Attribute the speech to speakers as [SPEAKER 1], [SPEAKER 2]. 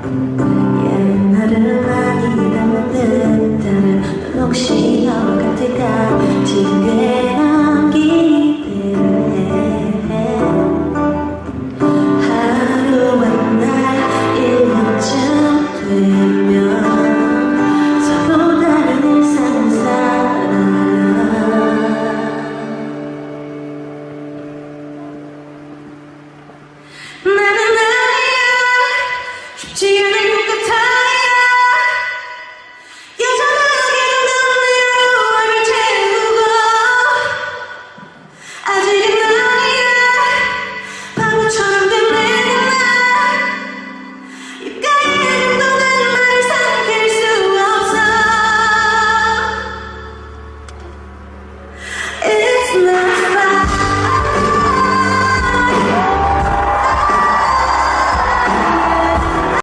[SPEAKER 1] 옛날은 아니라는 듯한 넌 혹시 너와 같을까 지금 꽤 남긴 이대로 하루한 날 1년쯤 되면 서로 다른 일상을 살아 나는 아니야 쉽지 않아